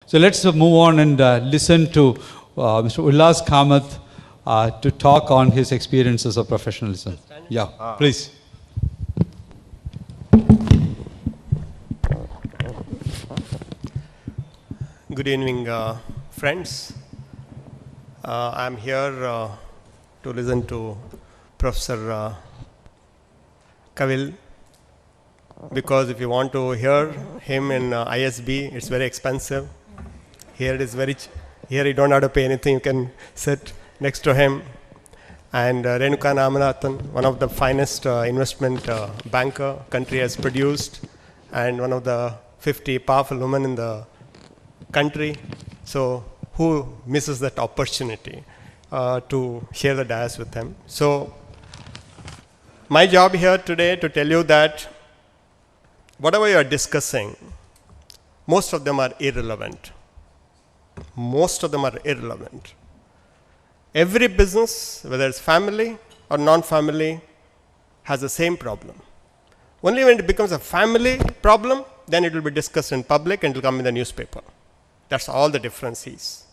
So let's move on and listen to Mr. Ullas Kamath to talk on his experiences of professionalism. Yeah, please. Good evening, friends. I'm here to listen to Professor Kavil, because if you want to hear him in ISB, it's very expensive. Here it is here you don't have to pay anything. You can sit next to him. And Renuka Namanathan, one of the finest investment banker country has produced, and one of the 50 powerful women in the country. So who misses that opportunity to share the dais with them? So my job here today to tell you that whatever you are discussing, most of them are irrelevant. Most of them are irrelevant. Every business, whether it's family or non-family, has the same problem. Only when it becomes a family problem, then it will be discussed in public and it will come in the newspaper. That's all the difference is.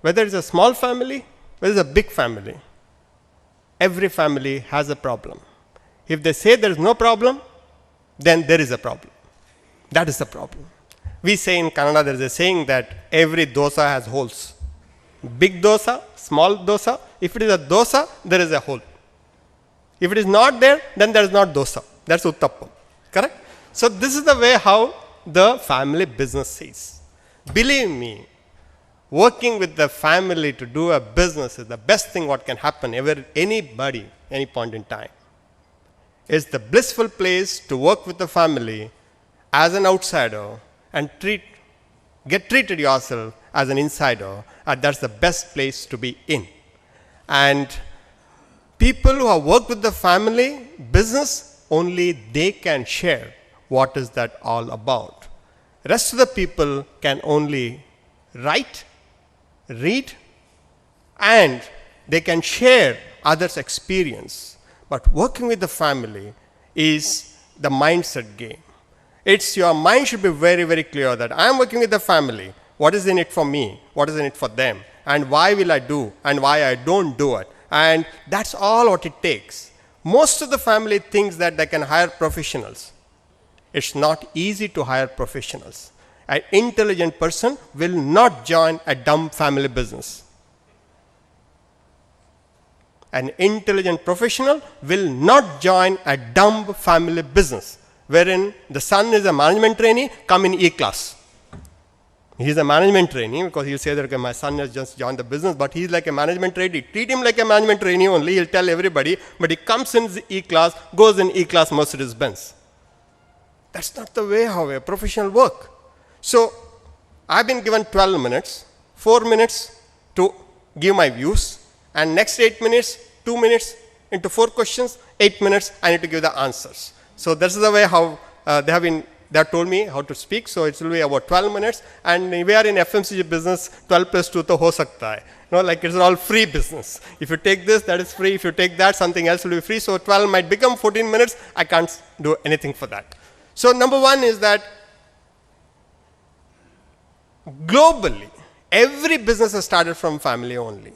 Whether it's a small family, whether it's a big family, every family has a problem. If they say there is no problem, then there is a problem. That is the problem. We say in Kannada, there is a saying that every dosa has holes. Big dosa, small dosa. If it is a dosa, there is a hole. If it is not there, then there is not dosa. That's uttappam. Correct? So this is the way how the family business is. Believe me, working with the family to do a business is the best thing what can happen ever, anybody, any point in time. It's the blissful place to work with the family as an outsider and get treated yourself as an insider, and that's the best place to be in. And people who have worked with the family business, only they can share what is that all about. Rest of the people can only write, read, and they can share others' experience. But working with the family is the mindset game. It's your mind should be very, very clear that I am working with the family. What is in it for me? What is in it for them? And why will I do? And why I don't do it? And that's all what it takes. Most of the family thinks that they can hire professionals. It's not easy to hire professionals. An intelligent person will not join a dumb family business. An intelligent professional will not join a dumb family business, wherein the son is a management trainee, come in E-class. He's a management trainee because he'll say that, okay, my son has just joined the business, but he's like a management trainee. Treat him like a management trainee only, he'll tell everybody, but he comes in E-class, goes in E-class Mercedes-Benz. That's not the way how a professional work. So I've been given 12 minutes, 4 minutes to give my views, and next 8 minutes, 2 minutes into 4 questions, 8 minutes, I need to give the answers. So this is the way how they have told me how to speak. So it will be about 12 minutes, and we are in FMCG business, 12 plus 2 to ho sakta hai. Like it's all free business. If you take this, that is free. If you take that, something else will be free. So 12 might become 14 minutes. I can't do anything for that. So number one is that globally, every business has started from family only.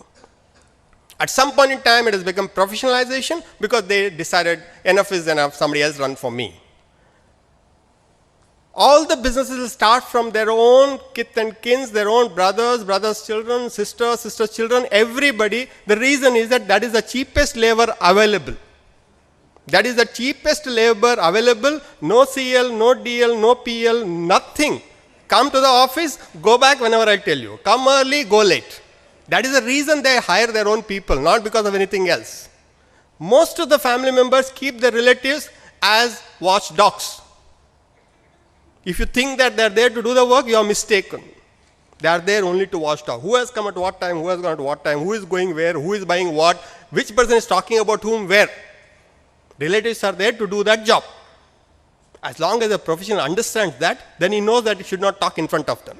At some point in time, it has become professionalization because they decided enough is enough, somebody else run for me. All the businesses will start from their own kith and kins, their own brothers' children, sisters' children, everybody. The reason is that is the cheapest labor available. That is the cheapest labor available. No CL, no DL, no PL, nothing. Come to the office, go back whenever I tell you. Come early, go late. That is the reason they hire their own people, not because of anything else. Most of the family members keep their relatives as watchdogs. If you think that they are there to do the work, you are mistaken. They are there only to watch dog. Who has come at what time, who has gone at what time, who is going where, who is buying what, which person is talking about whom where. Relatives are there to do that job. As long as a professional understands that, then he knows that he should not talk in front of them.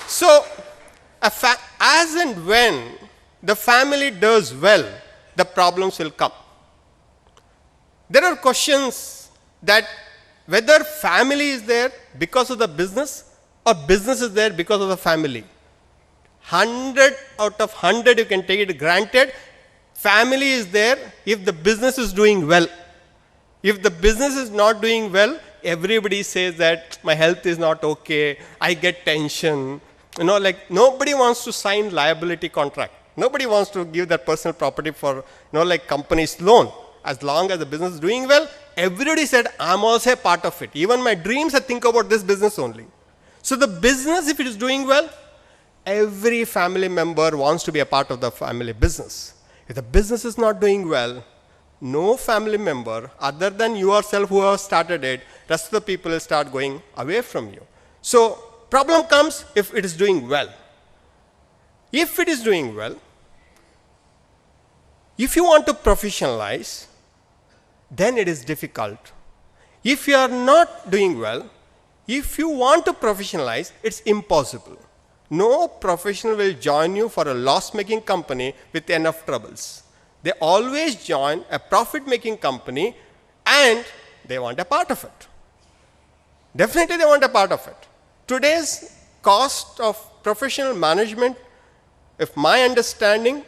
So, as and when the family does well, the problems will come. There are questions that whether family is there because of the business or business is there because of the family. 100 out of 100 you can take it granted. Family is there if the business is doing well. If the business is not doing well, everybody says that my health is not okay, I get tension. Like nobody wants to sign liability contract. Nobody wants to give their personal property for, like company's loan. As long as the business is doing well, everybody said, I'm also a part of it. Even my dreams, I think about this business only. So the business, if it is doing well, every family member wants to be a part of the family business. If the business is not doing well, no family member other than yourself who have started it, rest of the people will start going away from you. So problem comes if it is doing well. If it is doing well, if you want to professionalize, then it is difficult. If you are not doing well, if you want to professionalize, it's impossible. No professional will join you for a loss-making company with enough troubles. They always join a profit-making company and they want a part of it. Definitely they want a part of it. Today's cost of professional management, if my understanding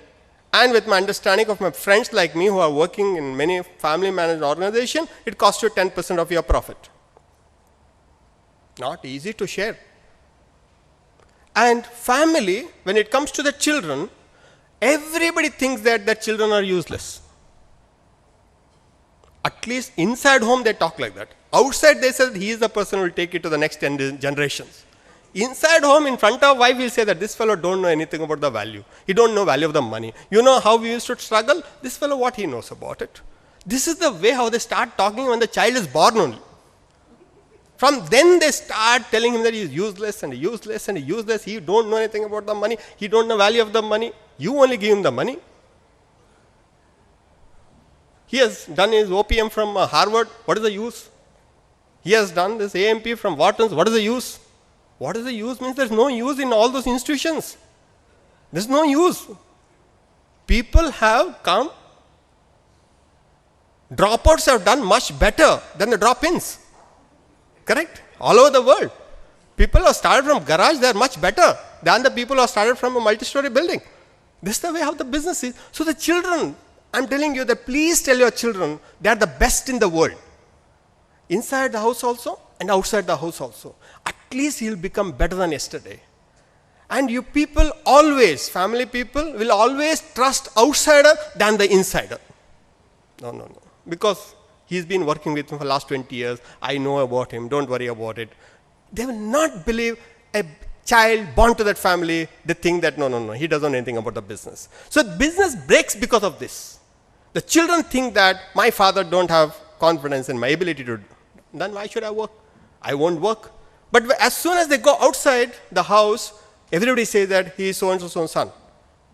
and with my understanding of my friends like me who are working in many family managed organizations, it costs you 10% of your profit. Not easy to share. And family, when it comes to the children, everybody thinks that their children are useless. At least inside home they talk like that. Outside they say that he is the person who will take it to the next 10 generations. Inside home, in front of wife, we'll say that this fellow don't know anything about the value. He don't know value of the money. You know how we used to struggle? This fellow, what he knows about it? This is the way how they start talking when the child is born only. From then they start telling him that he is useless and useless and useless. He don't know anything about the money. He don't know value of the money. You only give him the money. He has done his OPM from Harvard. What is the use? He has done this AMP from Wharton's. What is the use? What is the use? Means there's no use in all those institutions. There's no use. People have come. Dropouts have done much better than the drop-ins. Correct? All over the world. People who have started from garage, they are much better than the people who have started from a multi-story building. This is the way how the business is. So the children, I'm telling you that please tell your children they are the best in the world. Inside the house also and outside the house also. At least he'll become better than yesterday. And you people always, family people, will always trust outsider than the insider. No. Because he's been working with me for the last 20 years. I know about him. Don't worry about it. They will not believe a child born to that family. They think that no, he doesn't know anything about the business. So business breaks because of this. The children think that my father don't have confidence in my ability to do. Then why should I work? I won't work. But as soon as they go outside the house, everybody says that he is so-and-so's son.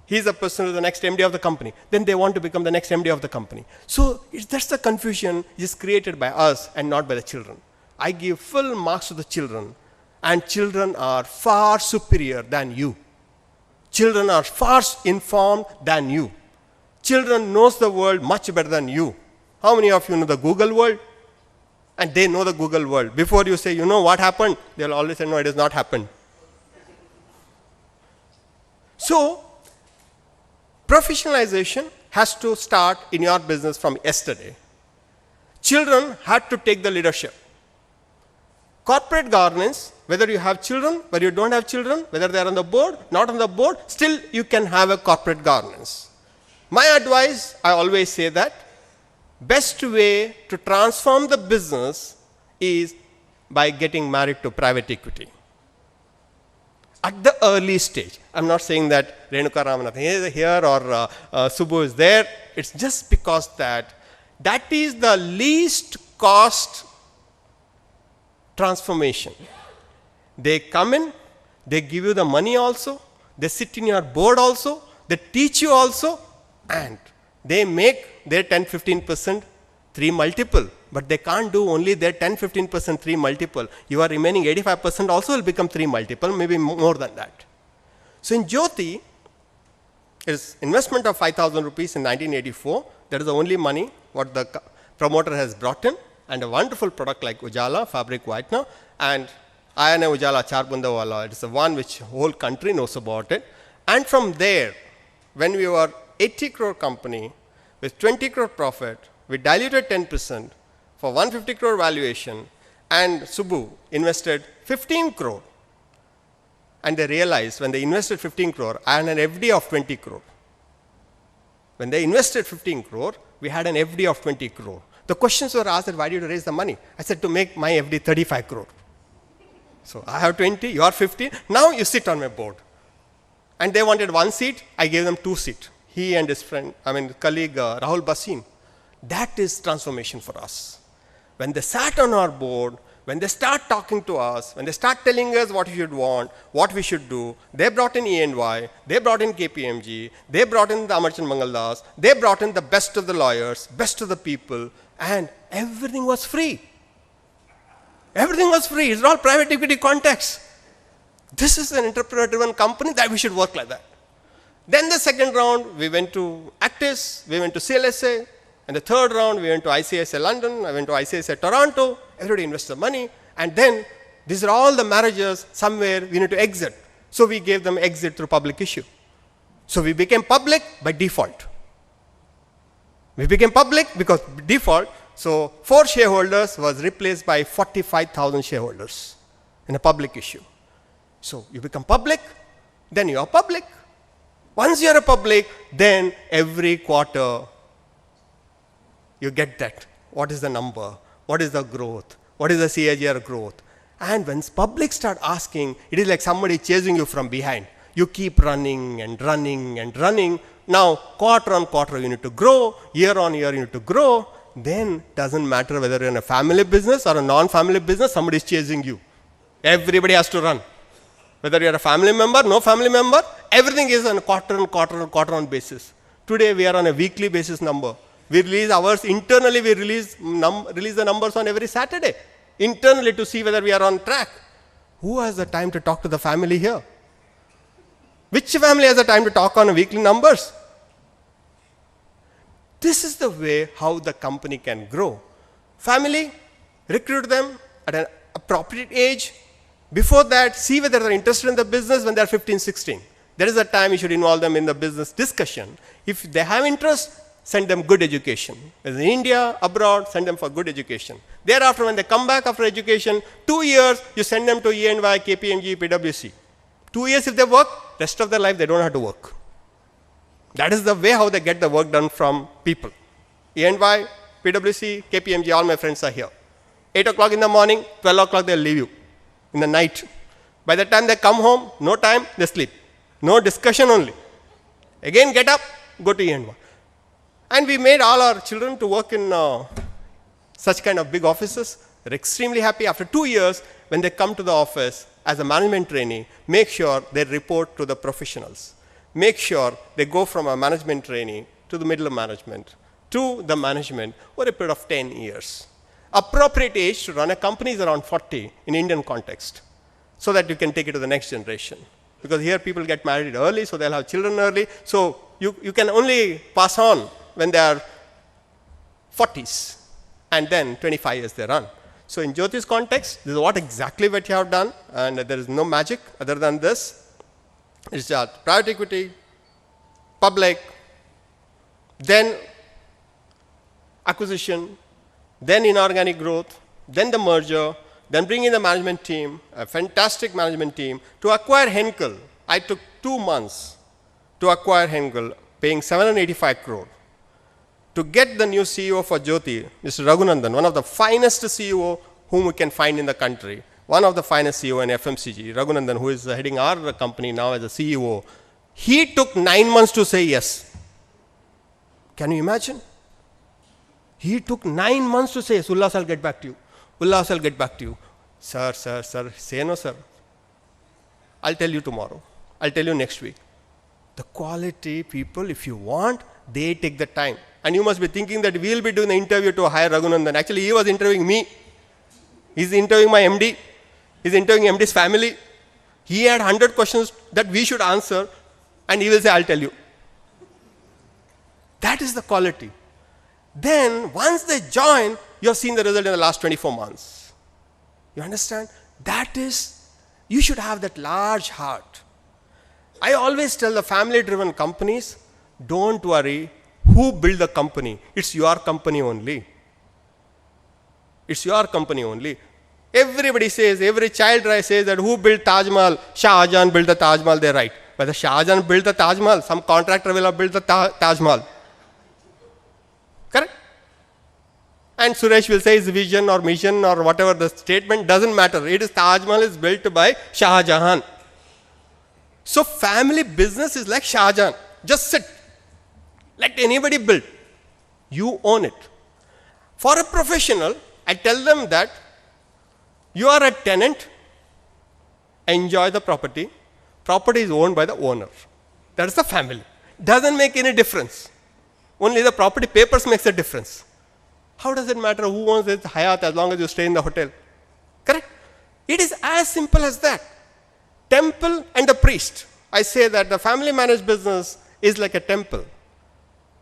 He is the person who is the next MD of the company. Then they want to become the next MD of the company. So that's the confusion is created by us and not by the children. I give full marks to the children. And children are far superior than you. Children are far informed than you. Children knows the world much better than you. How many of you know the Google world? And they know the Google world. Before you say, you know what happened? They'll always say, no, it has not happened. So, professionalization has to start in your business from yesterday. Children had to take the leadership. Corporate governance, whether you have children, whether you don't have children, whether they are on the board, not on the board, still you can have a corporate governance. My advice, I always say that, best way to transform the business is by getting married to private equity. At the early stage, I'm not saying that Renuka Ramanathan is here or Subbu is there. It's just because that is the least cost transformation. They come in, they give you the money also, they sit in your board also, they teach you also, and they make their 10-15% 3 multiple. But they can't do only their 10-15% 3 multiple. Your remaining 85% also will become 3 multiple, maybe more than that. So in Jyoti, is investment of 5,000 rupees in 1984. That is the only money what the promoter has brought in. and a wonderful product like Ujala fabric whitener, and Ayana Ujala Charbunda Wala. It is the one which whole country knows about it. And from there, when we were 80 crore company with 20 crore profit, we diluted 10% for 150 crore valuation, and Subbu invested 15 crore. And they realized when they invested 15 crore, I had an FD of 20 crore. When they invested 15 crore, we had an FD of 20 crore. The questions were asked that why did you raise the money? I said to make my FD 35 crore. So I have 20, you are 15. Now you sit on my board. And they wanted 1 seat, I gave them 2 seats. He and his friend, colleague Rahul Basin. That is transformation for us. When they sat on our board, when they start talking to us, when they start telling us what we should want, what we should do, they brought in E&Y, they brought in KPMG, they brought in the Amarchand Mangaldas, they brought in the best of the lawyers, best of the people, and everything was free. Everything was free. It's all private equity context. This is an entrepreneur-driven company that we should work like that. Then the second round, we went to Actis, we went to CLSA, and the third round, we went to ICICI London, I went to ICICI Toronto, everybody invested money, and then these are all the managers, somewhere we need to exit. So we gave them exit through public issue. So we became public by default. We became public because default, so 4 shareholders was replaced by 45,000 shareholders in a public issue. So you become public, then you are public. Once you are a public, then every quarter you get that. What is the number? What is the growth? What is the CAGR growth? And when public start asking, it is like somebody chasing you from behind. You keep running and running and running. Now, quarter on quarter you need to grow, year on year you need to grow. Then doesn't matter whether you're in a family business or a non-family business, somebody is chasing you. Everybody has to run. Whether you're a family member, no family member, everything is on a quarter on basis. Today we are on a weekly basis number. We release ours internally, we release the numbers on every Saturday. Internally to see whether we are on track. Who has the time to talk to the family here? Which family has the time to talk on weekly numbers? This is the way how the company can grow. Family, recruit them at an appropriate age. Before that, see whether they're interested in the business when they're 15, 16. There is a time you should involve them in the business discussion. If they have interest, send them good education. Whether in India, abroad, send them for good education. Thereafter, when they come back after education, 2 years, you send them to E&Y, KPMG, PwC. 2 years if they work, rest of their life they don't have to work. That is the way how they get the work done from people. E&Y, PwC, KPMG, all my friends are here. 8 o'clock in the morning, 12 o'clock they'll leave you in the night. By the time they come home, no time, they sleep. No discussion only. Again get up, go to E&Y. And we made all our children to work in such kind of big offices. They're extremely happy. After 2 years, when they come to the office as a management trainee, make sure they report to the professionals. Make sure they go from a management trainee to the middle management, to the management over a period of 10 years. Appropriate age to run a company is around 40 in Indian context, so that you can take it to the next generation. Because here people get married early, so they'll have children early. So you can only pass on when they are 40s, and then 25 years they run. So in Jyoti's context, this is what exactly what you have done, and there is no magic other than this. It's just private equity, public, then acquisition, then inorganic growth, then the merger, then bring in the management team, a fantastic management team, to acquire Henkel. I took 2 months to acquire Henkel, paying 785 crore. To get the new CEO for Jyoti, Mr. Raghunandan, one of the finest CEO whom we can find in the country, one of the finest CEO in FMCG, Raghunandan, who is heading our company now as a CEO, he took 9 months to say yes. Can you imagine? He took 9 months to say yes. Ullas, I'll get back to you. Ullas, I'll get back to you. Sir, say no, sir. I'll tell you tomorrow. I'll tell you next week. The quality people, if you want, they take the time. And you must be thinking that we'll be doing the interview to hire Raghunandan. Actually, he was interviewing me. He's interviewing my MD. He's interviewing MD's family. He had 100 questions that we should answer, and he will say, I'll tell you. That is the quality. Then, once they join, you have seen the result in the last 24 months. You understand? That is, you should have that large heart. I always tell the family-driven companies, don't worry who built the company. It's your company only. It's your company only. Everybody says, every child says that who built Taj Mahal? Shah Jahan built the Taj Mahal, they're right. Whether Shah Jahan built the Taj Mahal, some contractor will have built the Taj Mahal. Correct? And Suresh will say his vision or mission or whatever the statement, doesn't matter. It is Taj Mahal is built by Shah Jahan. So family business is like Shah Jahan. Just sit. Let anybody build. You own it. For a professional, I tell them that you are a tenant, enjoy the property. Property is owned by the owner. That is the family. Doesn't make any difference. Only the property papers makes a difference. How does it matter who owns it, Hayat, as long as you stay in the hotel? Correct? It is as simple as that. Temple and the priest. I say that the family managed business is like a temple.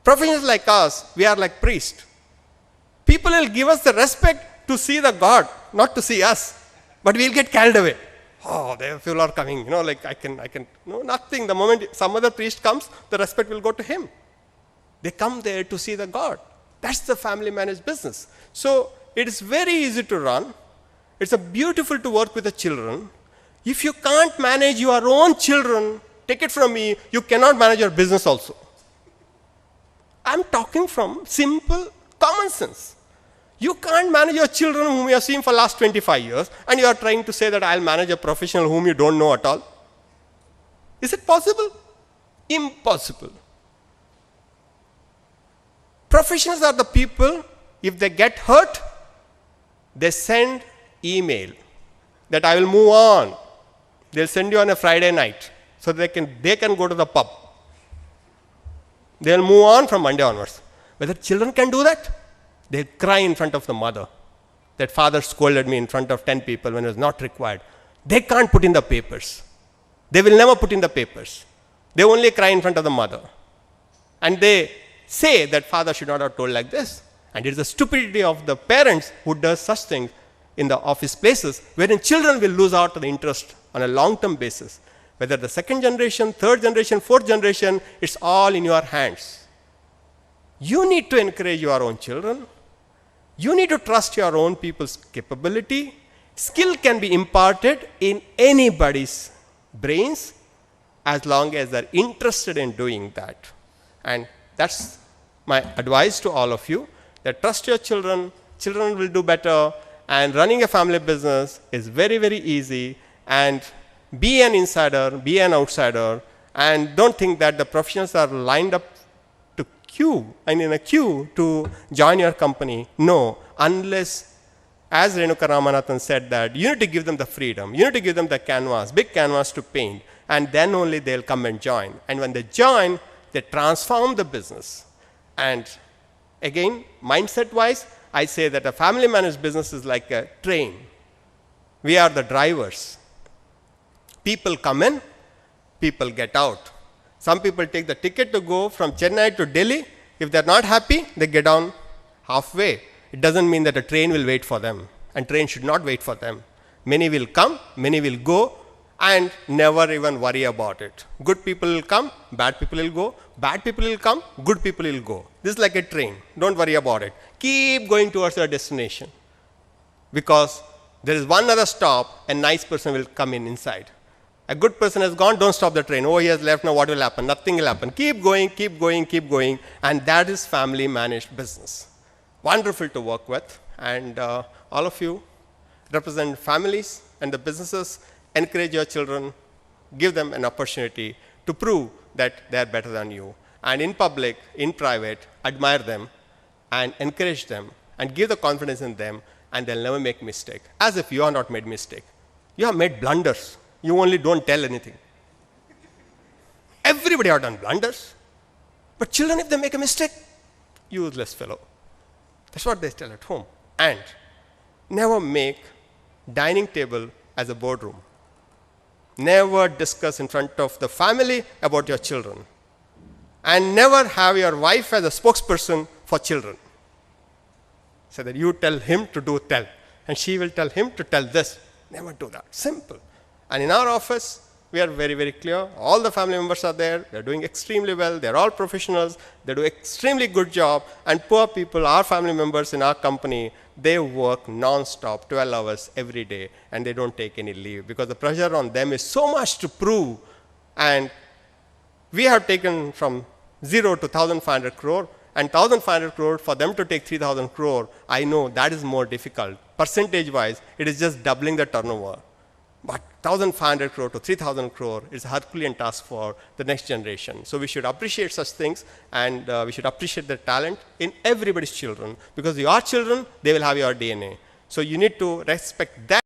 Professionals like us, we are like priests. People will give us the respect to see the God, not to see us. But we'll get carried away. Oh, the people are coming, like I can, no, nothing. The moment some other priest comes, the respect will go to him. They come there to see the God. That's the family managed business. So it is very easy to run. It's beautiful to work with the children. If you can't manage your own children, take it from me, you cannot manage your business also. I'm talking from simple common sense. You can't manage your children whom you have seen for the last 25 years, and you are trying to say that I'll manage a professional whom you don't know at all. Is it possible? Impossible. Professionals are the people, if they get hurt, they send email that I will move on. They'll send you on a Friday night so they can go to the pub. They'll move on from Monday onwards. Whether children can do that? They'll cry in front of the mother. That father scolded me in front of 10 people when it was not required. They can't put in the papers. They will never put in the papers. They only cry in front of the mother. And they say that father should not have told like this. And it is the stupidity of the parents who does such things in the office places, wherein children will lose out on the interest on a long-term basis. Whether the second generation, third generation, fourth generation, it's all in your hands. You need to encourage your own children. You need to trust your own people's capability. Skill can be imparted in anybody's brains as long as they're interested in doing that. And that's my advice to all of you, that trust your children, children will do better, and running a family business is very, very easy. And be an insider, be an outsider, and don't think that the professionals are lined up to queue, and in a queue to join your company. No, unless, as Renuka Ramanathan said, that you need to give them the freedom, you need to give them the canvas, big canvas to paint, and then only they'll come and join. And when they join, they transform the business. And again, mindset-wise, I say that a family managed business is like a train. We are the drivers. People come in, people get out. Some people take the ticket to go from Chennai to Delhi. If they're not happy, they get down halfway. It doesn't mean that a train will wait for them, and train should not wait for them. Many will come, many will go, and never even worry about it. Good people will come, bad people will go. Bad people will come, good people will go. This is like a train. Don't worry about it. Keep going towards your destination. Because there is one other stop, a nice person will come inside. A good person has gone, don't stop the train. Oh, he has left, now what will happen? Nothing will happen. Keep going, keep going, keep going. And that is family managed business. Wonderful to work with. And all of you represent families and the businesses. Encourage your children, give them an opportunity to prove that they are better than you. And in public, in private, admire them and encourage them and give the confidence in them, and they'll never make mistake. As if you have not made mistake. You have made blunders. You only don't tell anything. Everybody have done blunders. But children, if they make a mistake, useless fellow. That's what they tell at home. And never make dining table as a boardroom. Never discuss in front of the family about your children. And never have your wife as a spokesperson for children. So that you tell him to tell. And she will tell him to tell this. Never do that. Simple. And in our office, we are very, very clear. All the family members are there. They're doing extremely well. They're all professionals. They do extremely good job. And poor people, our family members in our company, they work non-stop, 12 hours every day, and they don't take any leave because the pressure on them is so much to prove. And we have taken from 0 to 1,500 crore, and 1,500 crore for them to take 3,000 crore, I know that is more difficult. Percentage-wise, it is just doubling the turnover. But 1,500 crore to 3,000 crore is a Herculean task for the next generation. So we should appreciate such things, and we should appreciate the talent in everybody's children, because your children, they will have your DNA. So you need to respect that.